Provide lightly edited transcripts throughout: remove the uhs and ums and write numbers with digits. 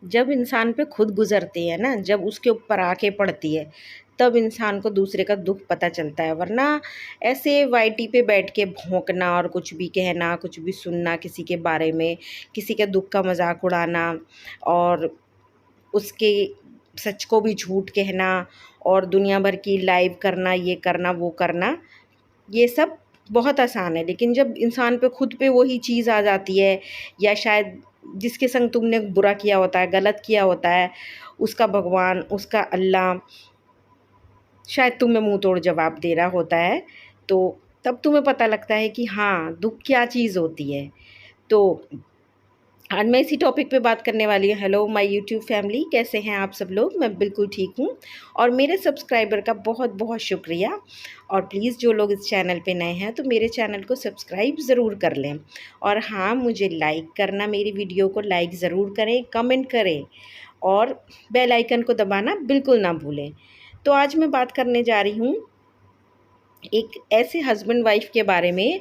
जब इंसान पे खुद गुज़रती है ना, जब उसके ऊपर आके पड़ती है, तब इंसान को दूसरे का दुःख पता चलता है। वरना ऐसे वाईटी पे बैठ के भौंकना और कुछ भी कहना, कुछ भी सुनना किसी के बारे में, किसी के दुःख का मज़ाक उड़ाना और उसके सच को भी झूठ कहना और दुनिया भर की लाइव करना, ये करना, वो करना, ये सब बहुत आसान है। लेकिन जब इंसान पे खुद पे वही चीज़ आ जाती है, या शायद जिसके संग तुमने बुरा किया होता है, गलत किया होता है, उसका भगवान, उसका अल्लाह शायद तुम्हें मुँह तोड़ जवाब दे रहा होता है, तो तब तुम्हें पता लगता है कि हाँ, दुःख क्या चीज़ होती है। तो आज मैं इसी टॉपिक पे बात करने वाली हूँ। हेलो माय यूट्यूब फैमिली, कैसे हैं आप सब लोग? मैं बिल्कुल ठीक हूँ और मेरे सब्सक्राइबर का बहुत बहुत शुक्रिया। और प्लीज़ जो लोग इस चैनल पे नए हैं तो मेरे चैनल को सब्सक्राइब ज़रूर कर लें। और हाँ, मुझे लाइक करना, मेरी वीडियो को लाइक ज़रूर करें, कमेंट करें और बेल आइकन को दबाना बिल्कुल ना भूलें। तो आज मैं बात करने जा रही हूँ एक ऐसे हस्बैंड वाइफ़ के बारे में।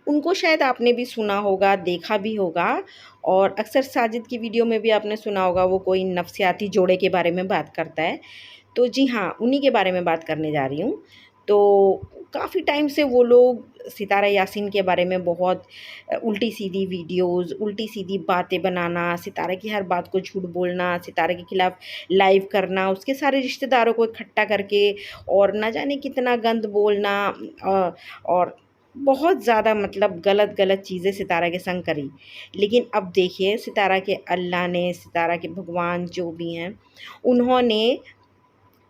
उनको शायद आपने भी सुना होगा, देखा भी होगा और अक्सर साजिद की वीडियो में भी आपने सुना होगा, वो कोई नफ्सियाती जोड़े के बारे में बात करता है। तो जी हाँ, उन्हीं के बारे में बात करने जा रही हूँ। तो काफ़ी टाइम से वो लोग सितारा यासीन के बारे में बहुत उल्टी-सीधी वीडियोज़, उल्टी-सीधी बातें बनाना, सितारा की हर बात को झूठ बोलना, सितारे के खिलाफ लाइव करना, उसके सारे रिश्तेदारों को इकट्ठा करके और ना जाने कितना गंद बोलना और बहुत ज़्यादा मतलब गलत-गलत चीज़ें सितारा के संग करी। लेकिन अब देखिए, सितारा के अल्लाह ने, सितारा के भगवान जो भी हैं, उन्होंने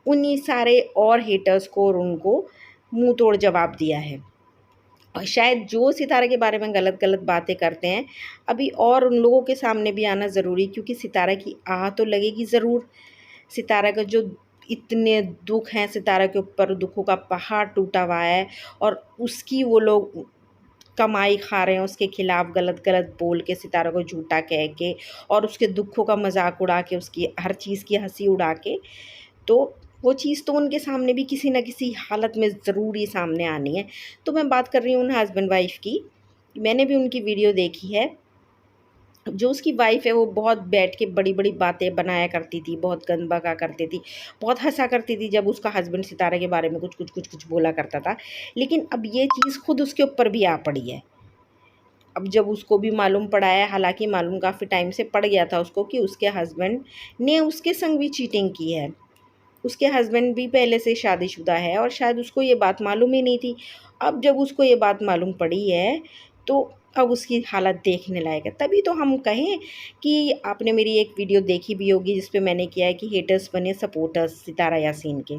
उन्हीं सारे और हेटर्स को और उनको मुँह तोड़ जवाब दिया है। और शायद जो सितारा के बारे में गलत-गलत बातें करते हैं, अभी और उन लोगों के सामने भी आना ज़रूरी है, क्योंकि सितारा की आह तो लगेगी ज़रूर। सितारा का जो इतने दुःख हैं, सितारा के ऊपर दुखों का पहाड़ टूटा हुआ है और उसकी वो लोग कमाई खा रहे हैं, उसके खिलाफ गलत-गलत बोल के, सितारा को झूठा कह के और उसके दुखों का मज़ाक उड़ा के, उसकी हर चीज़ की हँसी उड़ा के, तो वो चीज़ तो उनके सामने भी किसी न किसी हालत में ज़रूर ही सामने आनी है। तो मैं बात कर रही हूँ उन हस्बैंड वाइफ़ की। मैंने भी उनकी वीडियो देखी है। जो उसकी वाइफ़ है वो बहुत बैठ के बड़ी-बड़ी बातें बनाया करती थी, बहुत गंद बका करती थी, बहुत हँसा करती थी जब उसका हस्बैंड सितारा के बारे में कुछ बोला करता था। लेकिन अब ये चीज़ खुद उसके ऊपर भी आ पड़ी है। अब जब उसको भी मालूम पड़ा है, हालाँकि मालूम काफ़ी टाइम से पड़ गया था उसको कि उसके हस्बैंड ने उसके संग भी चीटिंग की है। उसके हस्बैंड भी पहले से शादीशुदा है और शायद उसको ये बात मालूम ही नहीं थी। अब जब उसको ये बात मालूम पड़ी है, तो अब उसकी हालत देखने लायक है। तभी तो हम कहें कि आपने मेरी एक वीडियो देखी भी होगी जिस पे मैंने किया है कि हेटर्स बने सपोर्टर्स सितारा यासीन के।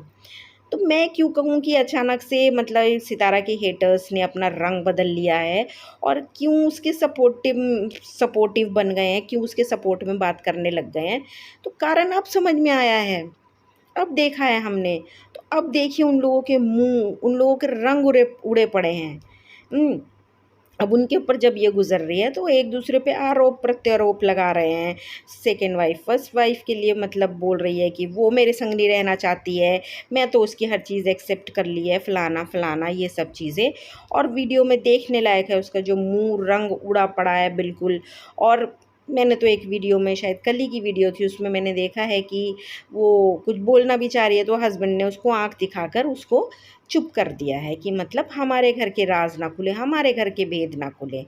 तो मैं क्यों कहूँ कि अचानक से मतलब सितारा के हेटर्स ने अपना रंग बदल लिया है और क्यों उसके सपोर्टिव बन गए हैं, क्यों उसके सपोर्ट में बात करने लग गए हैं। तो कारण अब समझ में आया है। अब देखा है हमने। तो अब देखिए उन लोगों के मुँह, उन लोगों के रंग उड़े उड़े पड़े हैं। हुँ। अब उनके ऊपर जब ये गुज़र रही है तो एक-दूसरे पे आरोप-प्रत्यारोप लगा रहे हैं। सेकंड वाइफ़ फर्स्ट वाइफ़ के लिए मतलब बोल रही है कि वो मेरे संग नहीं रहना चाहती है, मैं तो उसकी हर चीज़ एक्सेप्ट कर ली है, फलाना-फलाना ये सब चीज़ें। और वीडियो में देखने लायक है उसका जो मुँह रंग उड़ा पड़ा है बिल्कुल। और मैंने तो एक वीडियो में, शायद कल ही की वीडियो थी, उसमें मैंने देखा है कि वो कुछ बोलना भी चाह रही है तो हस्बैंड ने उसको आँख दिखाकर उसको चुप कर दिया है कि मतलब हमारे घर के राज़ ना खुले, हमारे घर के भेद ना खुले।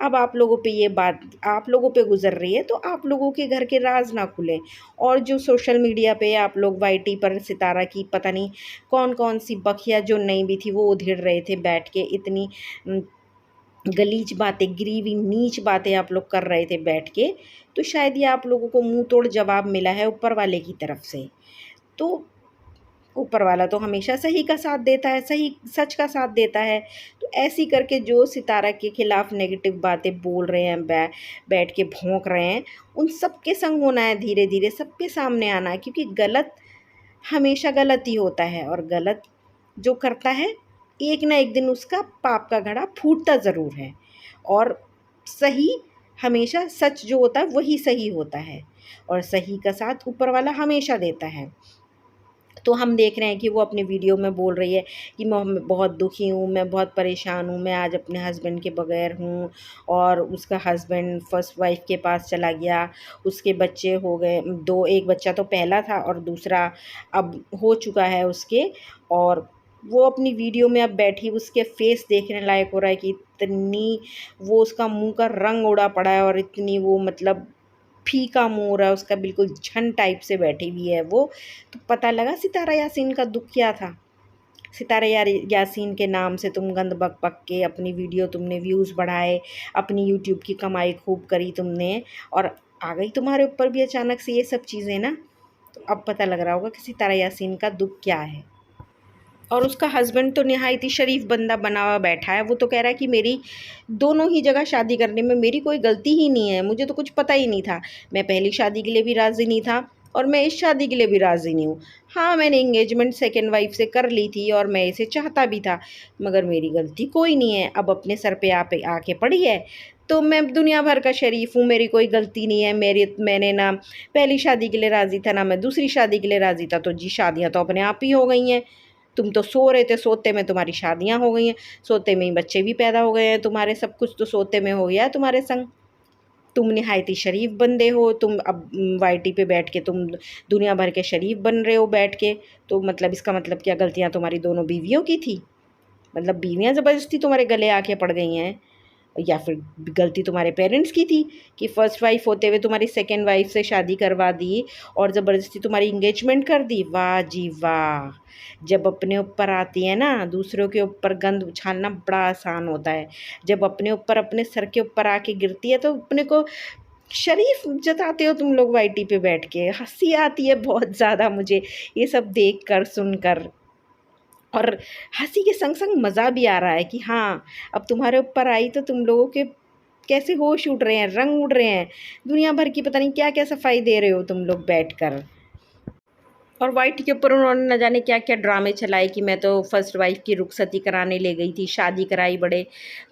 अब आप लोगों पे ये बात आप लोगों पे गुज़र रही है तो आप लोगों के घर के राज़ ना खुलें। और जो सोशल मीडिया पे आप लोग वाईटी पर सितारा की पता नहीं कौन-कौन सी बखिया जो नहीं भी थी वो उधेड़ रहे थे बैठ के, इतनी गलीच बातें, गिरी हुई नीच बातें आप लोग कर रहे थे बैठ के, तो शायद ये आप लोगों को मुँह तोड़ जवाब मिला है ऊपर वाले की तरफ से। तो ऊपर वाला तो हमेशा सही का साथ देता है, सही सच का साथ देता है। तो ऐसे ही करके जो सितारा के खिलाफ नेगेटिव बातें बोल रहे हैं, बैठ के भौंक रहे हैं, उन सब के संग होना है धीरे-धीरे, सबके सामने आना है, क्योंकि गलत हमेशा गलत ही होता है और गलत जो करता है, एक ना एक दिन उसका पाप का घड़ा फूटता ज़रूर है। और सही हमेशा, सच जो होता है वही सही होता है और सही का साथ ऊपर वाला हमेशा देता है। तो हम देख रहे हैं कि वो अपने वीडियो में बोल रही है कि मैं बहुत दुखी हूँ, मैं बहुत परेशान हूँ, मैं आज अपने हस्बैंड के बगैर हूँ। और उसका हस्बैंड फर्स्ट वाइफ के पास चला गया, उसके बच्चे हो गए दो, एक बच्चा तो पहला था और दूसरा अब हो चुका है उसके। और वो अपनी वीडियो में अब बैठी उसके फेस देखने लायक हो रहा है कि इतनी वो उसका मुंह का रंग उड़ा पड़ा है और इतनी वो मतलब फीका मुँह हो रहा है उसका, बिल्कुल झन टाइप से बैठी हुई है वो। तो पता लगा सितारा यासीन का दुख क्या था। सितारा यासीन के नाम से तुम गंद बक बक के अपनी वीडियो तुमने व्यूज़ बढ़ाए, अपनी यूट्यूब की कमाई खूब करी तुमने, और आ गई तुम्हारे ऊपर भी अचानक से ये सब चीज़ें ना। तो अब पता लग रहा होगा कि सितारा यासीन का दुख क्या है। और उसका हस्बैंड तो निहायत ही शरीफ बंदा बना हुआ बैठा है। वो तो कह रहा है कि मेरी दोनों ही जगह शादी करने में मेरी कोई गलती ही नहीं है, मुझे तो कुछ पता ही नहीं था। मैं पहली शादी के लिए भी राज़ी नहीं था और मैं इस शादी के लिए भी राज़ी नहीं हूँ। हाँ, मैंने एंगेजमेंट सेकंड वाइफ से कर ली थी और मैं इसे चाहता भी था, मगर मेरी गलती कोई नहीं है। अब अपने सर पे आके पड़ी है तो मैं दुनिया भर का शरीफ हूँ, मेरी कोई गलती नहीं है। मैंने ना पहली शादी के लिए राज़ी था, ना मैं दूसरी शादी के लिए राज़ी था। तो जी शादियाँ तो अपने आप ही हो गई हैं। तुम तो सो रहे थे, सोते में तुम्हारी शादियाँ हो गई हैं, सोते में ही बच्चे भी पैदा हो गए हैं तुम्हारे, सब कुछ तो सोते में हो गया है तुम्हारे संग। तुम निहायत ही शरीफ बंदे हो, तुम अब वाईटी पे बैठ के तुम दुनिया भर के शरीफ बन रहे हो बैठ के। तो मतलब इसका मतलब क्या गलतियाँ तुम्हारी दोनों बीवियों की थी? मतलब बीवियाँ ज़बरदस्ती तुम्हारे गले आके पड़ गई हैं, या फिर गलती तुम्हारे पेरेंट्स की थी कि फर्स्ट वाइफ होते हुए तुम्हारी सेकंड वाइफ से शादी करवा दी और ज़बरदस्ती तुम्हारी इंगेजमेंट कर दी। वाह जी वाह! जब अपने ऊपर आती है ना, दूसरों के ऊपर गंद उछालना बड़ा आसान होता है। जब अपने ऊपर अपने सर के ऊपर आके गिरती है तो अपने को शरीफ जताते हो तुम लोग वाईटी पे बैठ के। हँसी आती है बहुत ज़्यादा मुझे ये सब देख कर, सुनकर। और हँसी के संग-संग मज़ा भी आ रहा है कि हाँ, अब तुम्हारे ऊपर आई तो तुम लोगों के कैसे होश उड़ रहे हैं, रंग उड़ रहे हैं। दुनिया भर की पता नहीं क्या-क्या सफाई दे रहे हो तुम लोग बैठकर। और वाइटी के ऊपर उन्होंने न जाने क्या-क्या ड्रामे चलाए कि मैं तो फर्स्ट वाइफ की रुखसती कराने ले गई थी, शादी कराई बड़े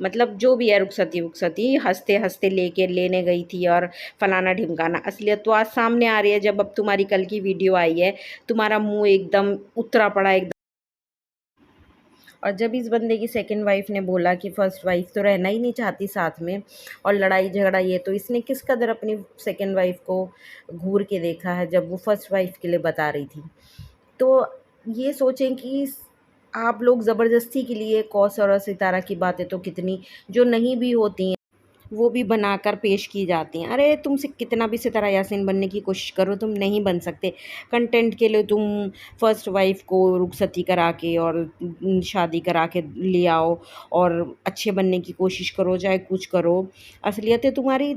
मतलब जो भी है रुखसती, हँसते-हँसते लेके लेने गई थी और फलाना-ढिमकाना। असलियत तो आज सामने आ रही है जब अब तुम्हारी कल की वीडियो आई है, तुम्हारा मुँह एकदम उतरा पड़ा है। और जब इस बंदे की सेकंड वाइफ ने बोला कि फर्स्ट वाइफ तो रहना ही नहीं चाहती साथ में और लड़ाई झगड़ा ये, तो इसने किस कदर अपनी सेकंड वाइफ को घूर के देखा है जब वो फर्स्ट वाइफ के लिए बता रही थी। तो ये सोचें कि आप लोग ज़बरदस्ती के लिए कौसर और सितारा की बातें तो कितनी जो नहीं भी होती हैं वो भी बनाकर पेश की जाती हैं। अरे तुमसे कितना भी सितारा यासीन बनने की कोशिश करो, तुम नहीं बन सकते। कंटेंट के लिए तुम फर्स्ट वाइफ को रुखसती करा के और शादी करा के ले आओ और अच्छे बनने की कोशिश करो, चाहे कुछ करो। असलियतें तुम्हारी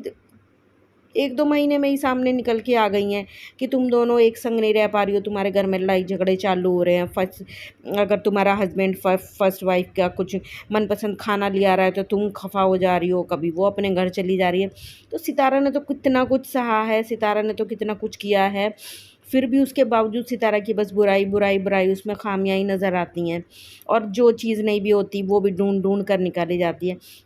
1-2 महीने में ही सामने निकल के आ गई हैं कि तुम दोनों एक संग नहीं रह पा रही हो, तुम्हारे घर में लड़ाई झगड़े चालू हो रहे हैं। अगर तुम्हारा हस्बैंड फर्स्ट वाइफ का कुछ मनपसंद खाना ले आ रहा है तो तुम खफ़ा हो जा रही हो, कभी वो अपने घर चली जा रही है। तो सितारा ने तो कितना कुछ सहा है, सितारा ने तो कितना कुछ किया है, फिर भी उसके बावजूद सितारा की बस बुराई, बुराई, बुराई, उसमें ख़ामियाँ ही नज़र आती हैं। और जो चीज़ नहीं भी होती वो भी ढूँढ-ढूँढ कर निकाली जाती है।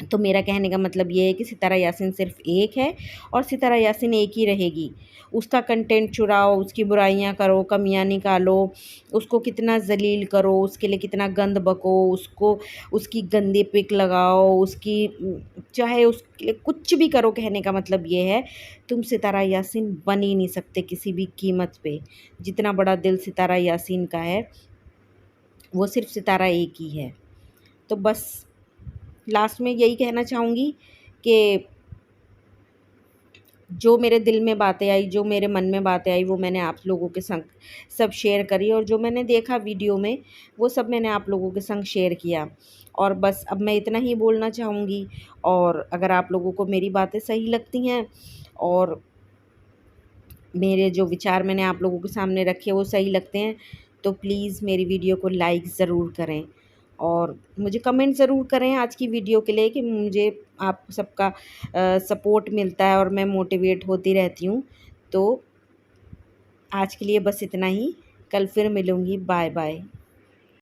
तो मेरा कहने का मतलब ये है कि सितारा यासीन सिर्फ़ एक है और सितारा यासीन एक ही रहेगी। उसका कंटेंट चुराओ, उसकी बुराइयाँ करो, कमियाँ निकालो, उसको कितना ज़लील करो, उसके लिए कितना गंद बको, उसको उसकी गंदी पिक लगाओ, चाहे उसके लिए कुछ भी करो, कहने का मतलब ये है, तुम सितारा यासीन बन ही नहीं सकते किसी भी कीमत पे। जितना बड़ा दिल सितारा यासीन का है, वो सिर्फ़ सितारा एक ही है। तो बस लास्ट में यही कहना चाहूँगी कि जो मेरे दिल में बातें आई, जो मेरे मन में बातें आई, वो मैंने आप लोगों के संग सब शेयर करी और जो मैंने देखा वीडियो में, वो सब मैंने आप लोगों के संग शेयर किया। और बस अब मैं इतना ही बोलना चाहूँगी। और अगर आप लोगों को मेरी बातें सही लगती हैं और मेरे जो विचार मैंने आप लोगों के सामने रखे वो सही लगते हैं, तो प्लीज़ मेरी वीडियो को लाइक ज़रूर करें और मुझे कमेंट ज़रूर करें आज की वीडियो के लिए कि मुझे आप सबका सपोर्ट मिलता है और मैं मोटिवेट होती रहती हूँ। तो आज के लिए बस इतना ही, कल फिर मिलूँगी। Bye bye.